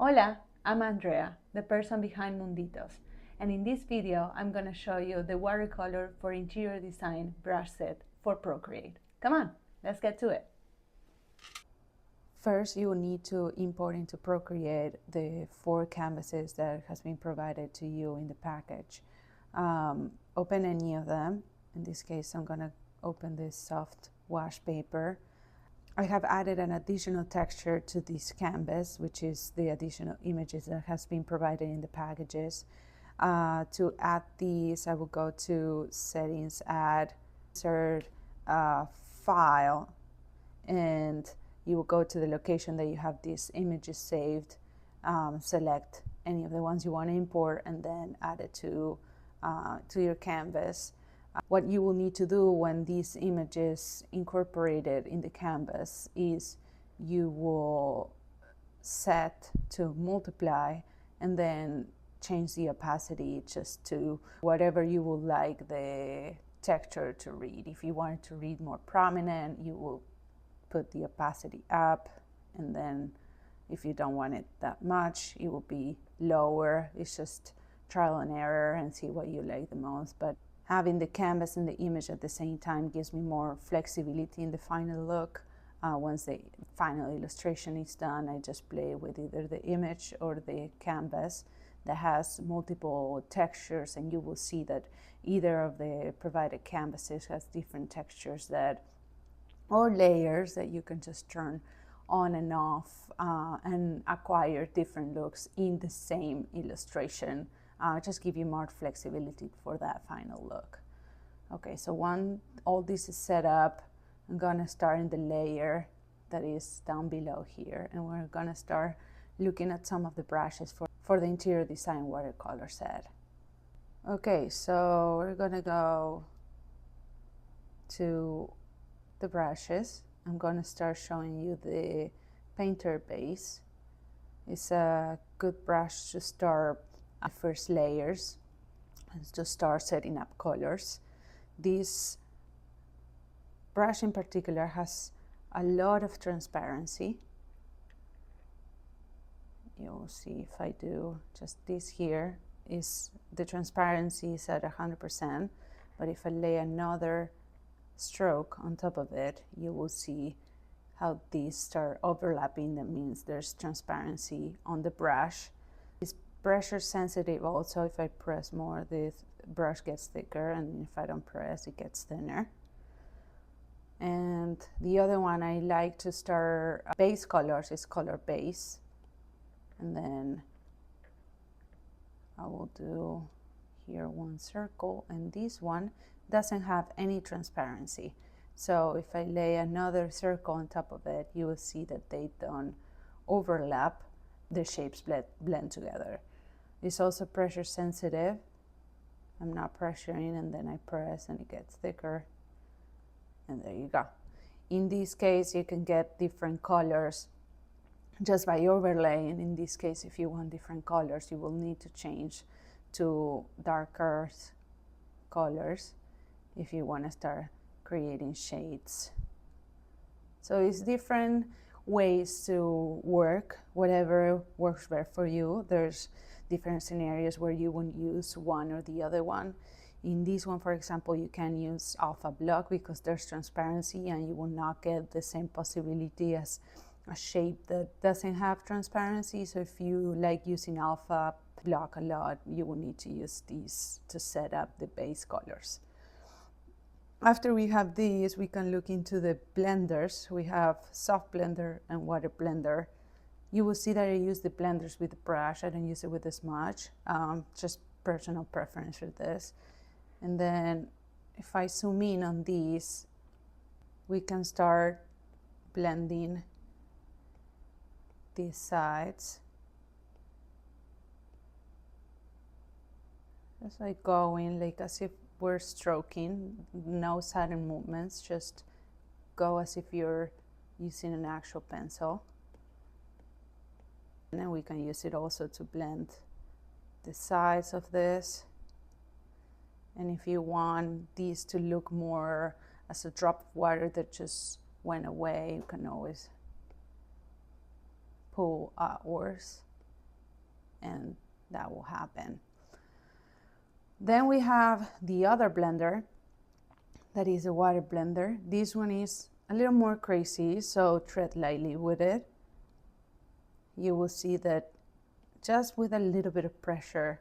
Hola, I'm Andrea, the person behind Munditos, and in this video I'm going to show you the watercolor for interior design brush set for Procreate. Come on, let's get to it. First, you will need to import into Procreate the 4 canvases that has been provided to you in the package. Open any of them. In this case, I'm going to open this soft wash paper. I have added an additional texture to this canvas, which is the additional images that has been provided in the packages. To add these, I will go to Settings, Add, Insert, File, and you will go to the location that you have these images saved, select any of the ones you want to import, and then add it to your canvas. What you will need to do when these images incorporated in the canvas is you will set to multiply and then change the opacity just to whatever you would like the texture to read. If you want it to read more prominent, you will put the opacity up, and then if you don't want it that much, it will be lower. It's just trial and error and see what you like the most. But having the canvas and the image at the same time gives me more flexibility in the final look. Once the final illustration is done, I just play with either the image or the canvas that has multiple textures, and you will see that either of the provided canvases has different textures or layers that you can just turn on and off and acquire different looks in the same illustration. Just give you more flexibility for that final look. Okay, so once all this is set up, I'm gonna start in the layer that is down below here, and we're gonna start looking at some of the brushes for the interior design watercolor set. Okay, so we're gonna go to the brushes. I'm gonna start showing you the painter base. It's a good brush to start the first layers and to start setting up colors. This brush in particular has a lot of transparency. You'll see if I do just this here, is the transparency is at 100%, but if I lay another stroke on top of it, you will see how these start overlapping. That means there's transparency on the brush. It's pressure sensitive also. If I press more, the brush gets thicker, and if I don't press, it gets thinner. And the other one I like to start base colors is color base, and then I will do here one circle, and this one doesn't have any transparency. So if I lay another circle on top of it, you will see that they don't overlap. The shapes blend together. It's also pressure sensitive. I'm not pressuring, and then I press and it gets thicker, and there you go. In this case, you can get different colors just by overlaying. In this case, if you want different colors, you will need to change to darker colors if you want to start creating shades. So it's different ways to work, whatever works better for you. There's different scenarios where you won't use one or the other one. In this one, for example, you can use alpha block because there's transparency, and you will not get the same possibility as a shape that doesn't have transparency. So if you like using alpha block a lot, you will need to use these to set up the base colors. After we have these, we can look into the blenders. We have soft blender and water blender. You will see that I use the blenders with the brush. I don't use it with the smudge, just personal preference for this. And then if I zoom in on these, we can start blending these sides. Just like going like as if we're stroking, no sudden movements, just go as if you're using an actual pencil. And then we can use it also to blend the sides of this. And if you want these to look more as a drop of water that just went away, you can always pull outwards. and that will happen. Then we have the other blender, that is a water blender. This one is a little more crazy, so tread lightly with it. You will see that just with a little bit of pressure,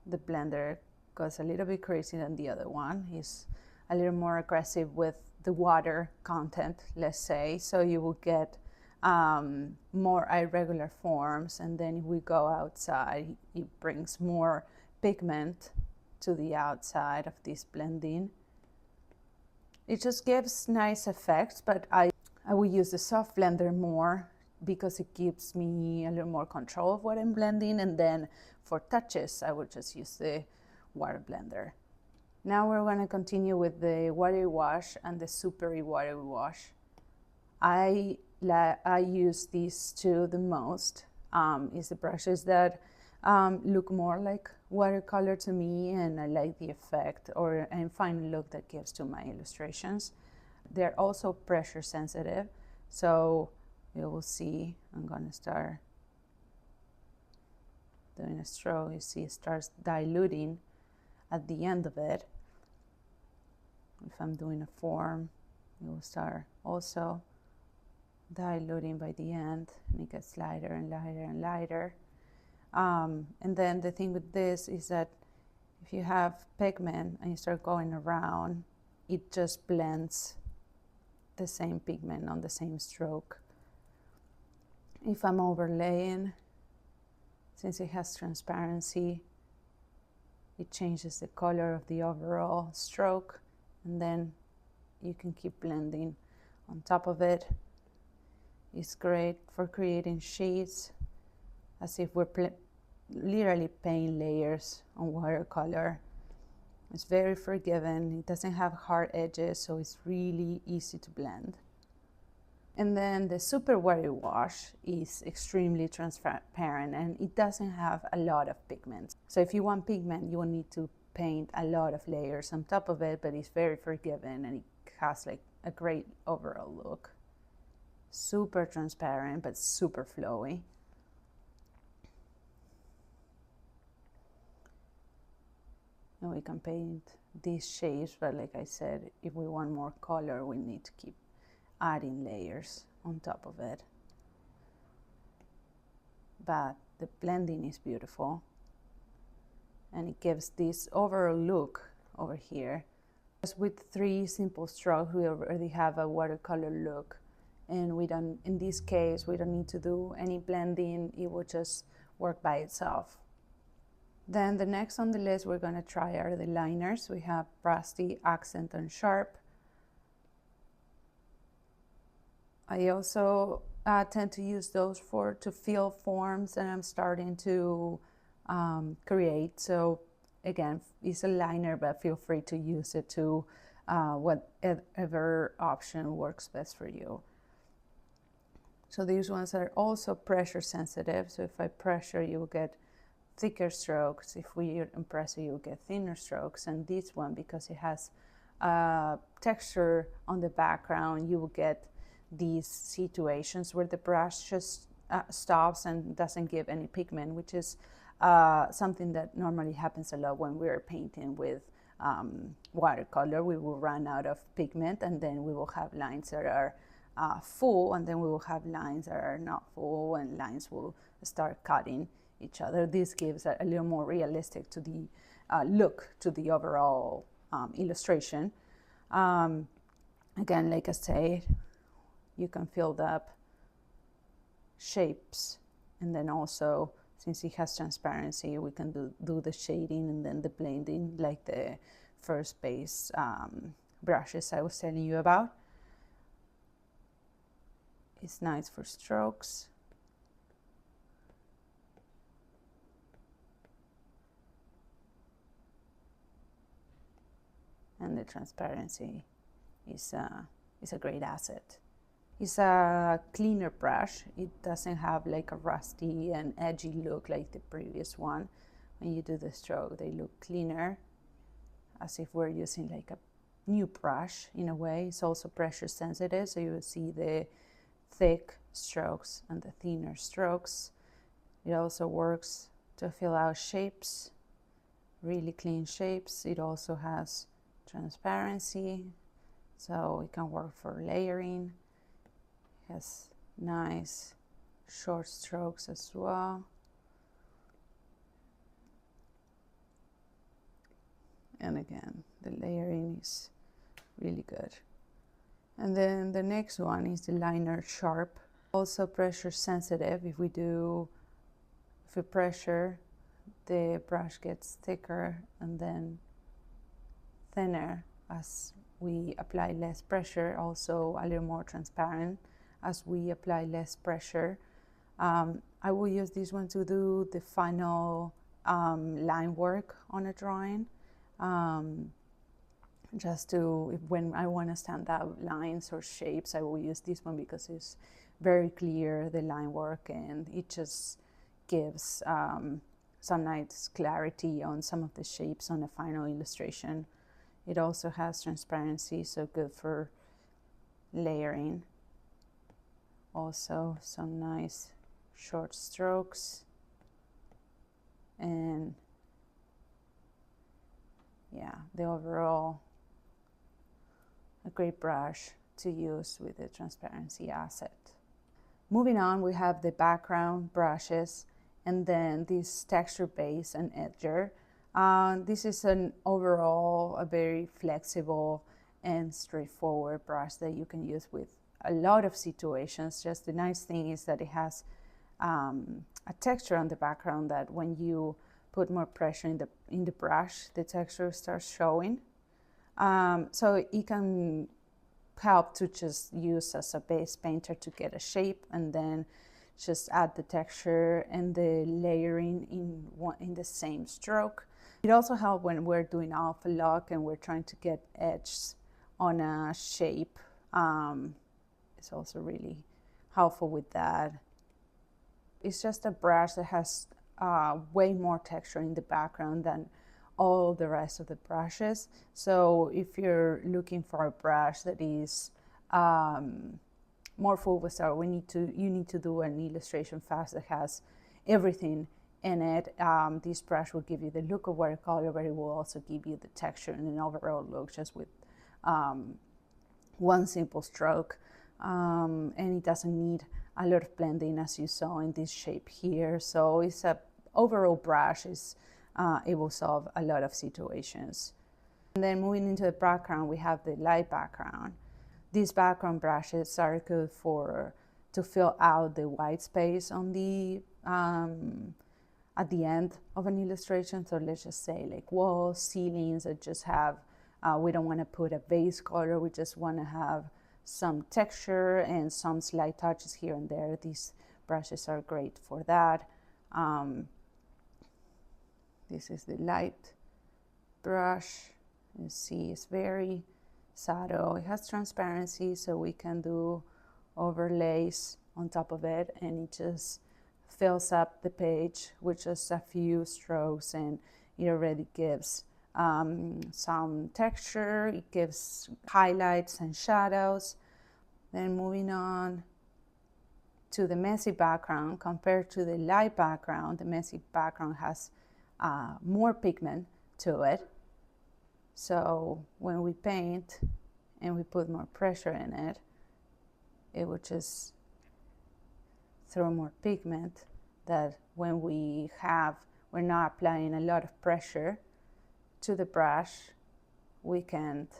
the blender goes a little bit crazy than the other one. It's a little more aggressive with the water content, let's say, so you will get more irregular forms, and then if we go outside, it brings more pigment to the outside of this blending. It just gives nice effects, but I will use the soft blender more because it gives me a little more control of what I'm blending, and then for touches I will just use the water blender. Now we're going to continue with the watery wash and the super watery wash. I use these two the most. It's the brushes that look more like watercolor to me, and I like the effect and fine look that gives to my illustrations. They're also pressure sensitive, so you will see I'm going to start doing a stroke. You see it starts diluting at the end of it. If I'm doing a form, it will start also diluting by the end, and it gets lighter and lighter and lighter. And then the thing with this is that if you have pigment and you start going around, it just blends the same pigment on the same stroke. If I'm overlaying, since it has transparency, it changes the color of the overall stroke, and then you can keep blending on top of it. It's great for creating shades, as if we're literally painting layers on watercolor. It's very forgiving. It doesn't have hard edges, so it's really easy to blend. And then the super watery wash is extremely transparent, and it doesn't have a lot of pigment. So if you want pigment, you will need to paint a lot of layers on top of it, but it's very forgiving and it has like a great overall look. Super transparent, but super flowy. And we can paint these shapes, but like I said, if we want more color, we need to keep adding layers on top of it. But the blending is beautiful, and it gives this overall look over here. Just with 3 simple strokes, we already have a watercolor look, and we don't, in this case, we don't need to do any blending. It will just work by itself. Then the next on the list we're going to try are the liners. We have Rusty, Accent, and Sharp. I also tend to use those to fill forms that I'm starting to create. So again, it's a liner, but feel free to use it to whatever option works best for you. So these ones are also pressure sensitive. So if I pressure, you will get thicker strokes. If we pressure, you will get thinner strokes. And this one, because it has texture on the background, you will get these situations where the brush just stops and doesn't give any pigment, which is something that normally happens a lot when we're painting with watercolor. We will run out of pigment, and then we will have lines that are full, and then we will have lines that are not full, and lines will start cutting each other. This gives a little more realistic to the look to the overall illustration. Again, like I said, you can fill up shapes, and then also, since it has transparency, we can do the shading and then the blending, like the first base brushes I was telling you about. It's nice for strokes. And the transparency is a great asset. It's a cleaner brush. It doesn't have like a rusty and edgy look like the previous one. When you do the stroke, they look cleaner, as if we're using like a new brush in a way. It's also pressure sensitive, so you will see the thick strokes and the thinner strokes. It also works to fill out shapes, really clean shapes. It also has transparency, so it can work for layering. It has nice short strokes as well. And again, the layering is really good. And then the next one is the liner sharp. Also pressure sensitive. If we pressure, the brush gets thicker and then thinner as we apply less pressure. Also a little more transparent as we apply less pressure. I will use this one to do the final line work on a drawing. Just to, when I want to stand out lines or shapes, I will use this one because it's very clear, the line work, and it just gives some nice clarity on some of the shapes on a final illustration. It also has transparency, so good for layering. Also some nice short strokes, and yeah, the overall a great brush to use with the transparency asset. Moving on, we have the background brushes, and then this texture base and edger. This is an overall a very flexible and straightforward brush that you can use with a lot of situations. Just the nice thing is that it has a texture on the background that when you put more pressure in the brush, the texture starts showing. So it can help to just use as a base painter to get a shape, and then just add the texture and the layering in the same stroke. It also helps when we're doing alpha lock and we're trying to get edges on a shape. It's also really helpful with that. It's just a brush that has way more texture in the background than all the rest of the brushes. So if you're looking for a brush that is more full with style, you need to do an illustration fast that has everything in it. This brush will give you the look of watercolor, but it will also give you the texture and an overall look just with one simple stroke. And it doesn't need a lot of blending, as you saw in this shape here. So it's a overall brush. It will solve a lot of situations. And then moving into the background, we have the light background. These background brushes are good to fill out the white space on the at the end of an illustration. So let's just say like walls, ceilings that just have, we don't want to put a base color, we just want to have some texture and some slight touches here and there. These brushes are great for that. This is the light brush. You see it's very subtle. It has transparency, so we can do overlays on top of it, and it just fills up the page with just a few strokes, and it already gives some texture. It gives highlights and shadows. Then moving on to the messy background, compared to the light background, the messy background has more pigment to it. So when we paint and we put more pressure in it, it would just throw more pigment that when we're not applying a lot of pressure to the brush, we can't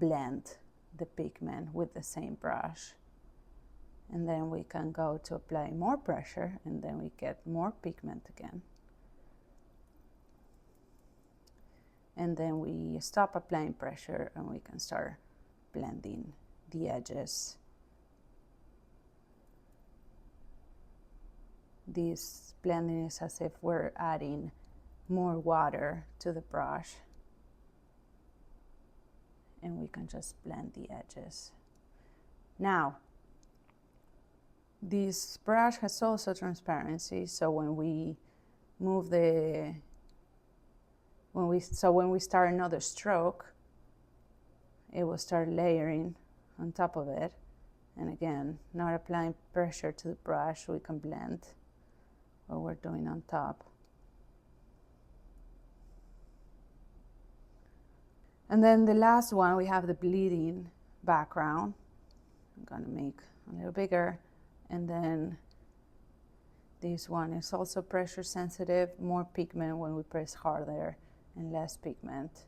blend the pigment with the same brush. And then we can go to apply more pressure, and then we get more pigment again. And then we stop applying pressure and we can start blending the edges. This blending is as if we're adding more water to the brush, and we can just blend the edges. Now, this brush has also transparency, so when we move when we start another stroke, it will start layering on top of it, And again, not applying pressure to the brush, we can blend what we're doing on top. And then the last one, we have the bleeding background. I'm gonna make a little bigger. And then this one is also pressure sensitive, more pigment when we press harder and less pigment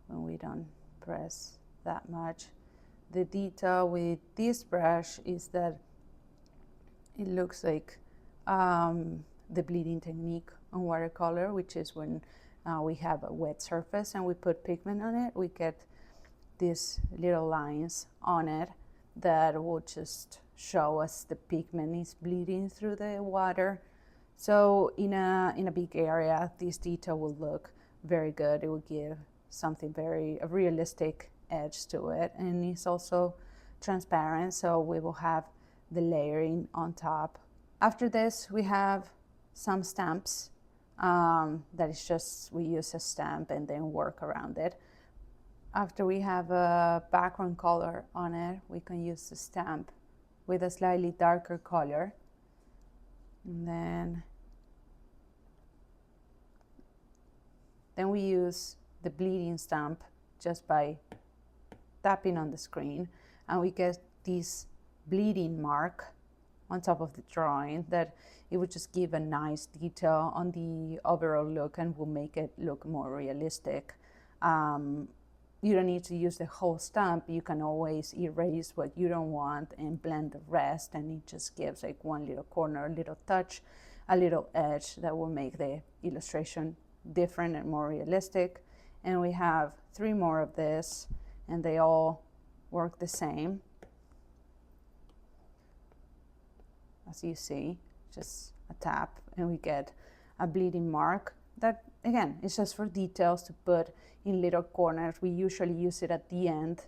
when we don't press that much. The detail with this brush is that it looks like the bleeding technique on watercolor, which is when we have a wet surface and we put pigment on it, we get these little lines on it that will just show us the pigment is bleeding through the water. So in a big area, this detail will look very good. It will give something a realistic edge to it, and it's also transparent, so we will have the layering on top. After this, we have some stamps. That is just, we use a stamp and then work around it. After we have a background color on it, we can use the stamp with a slightly darker color. And then we use the bleeding stamp just by tapping on the screen, and we get this bleeding mark on top of the drawing that it would just give a nice detail on the overall look and will make it look more realistic. You don't need to use the whole stamp. You can always erase what you don't want and blend the rest, and it just gives like one little corner, a little touch, a little edge that will make the illustration different and more realistic. And we have 3 more of this, and they all work the same. As you see, just a tap and we get a bleeding mark that, again, is just for details to put in little corners. We usually use it at the end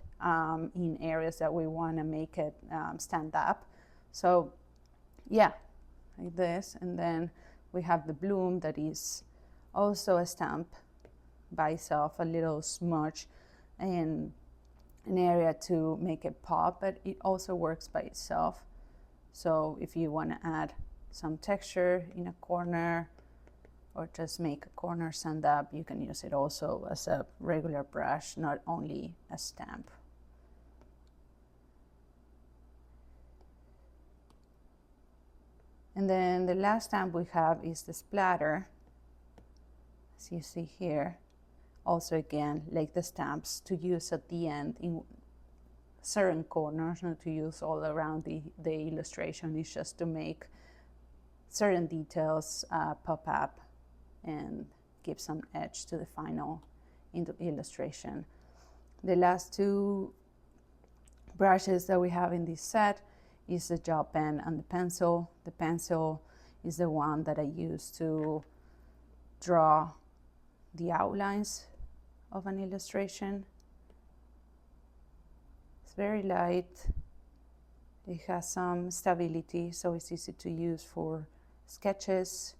in areas that we want to make it stand up. So yeah, like this. And then we have the bloom that is also a stamp by itself, a little smudge in an area to make it pop, but it also works by itself. So if you want to add some texture in a corner or just make a corner stand up, you can use it also as a regular brush, not only a stamp. And then the last stamp we have is the splatter, as you see here. Also, again, like the stamps, to use at the end in certain corners, not to use all around the illustration. It's just to make certain details pop up and give some edge to the final illustration. The last 2 brushes that we have in this set is the gel pen and the pencil. The pencil is the one that I use to draw the outlines of an illustration. It's very light. It has some stability, so it's easy to use for sketches,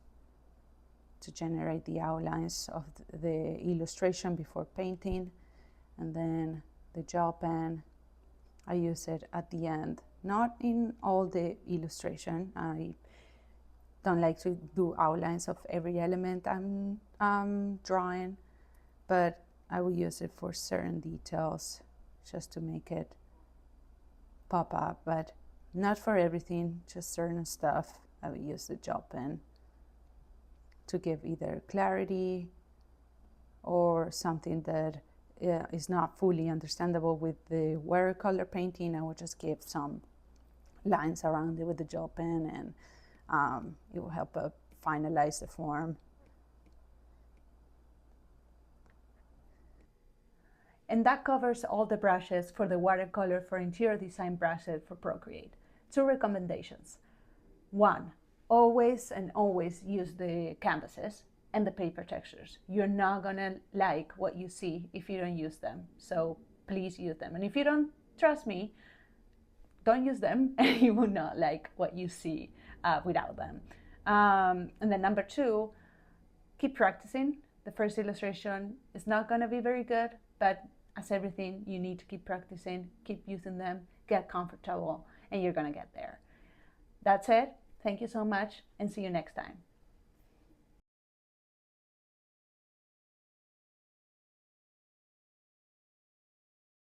to generate the outlines of the illustration before painting. And then the gel pen, I use it at the end, not in all the illustration. I don't like to do outlines of every element I'm drawing, but I will use it for certain details just to make it pop up, but not for everything, just certain stuff. I will use the gel pen to give either clarity or something that is not fully understandable with the watercolor painting. I will just give some lines around it with the gel pen, and it will help finalize the form. And that covers all the brushes for the Watercolor for Interior Design brush for Procreate. 2 recommendations. 1, always use the canvases and the paper textures. You're not gonna like what you see if you don't use them, so please use them. And if you don't trust me, don't use them and you will not like what you see without them. And then number 2, keep practicing. The first illustration is not gonna be very good, but as everything, you need to keep practicing, keep using them, get comfortable, and you're gonna get there. That's it. Thank you so much, and see you next time.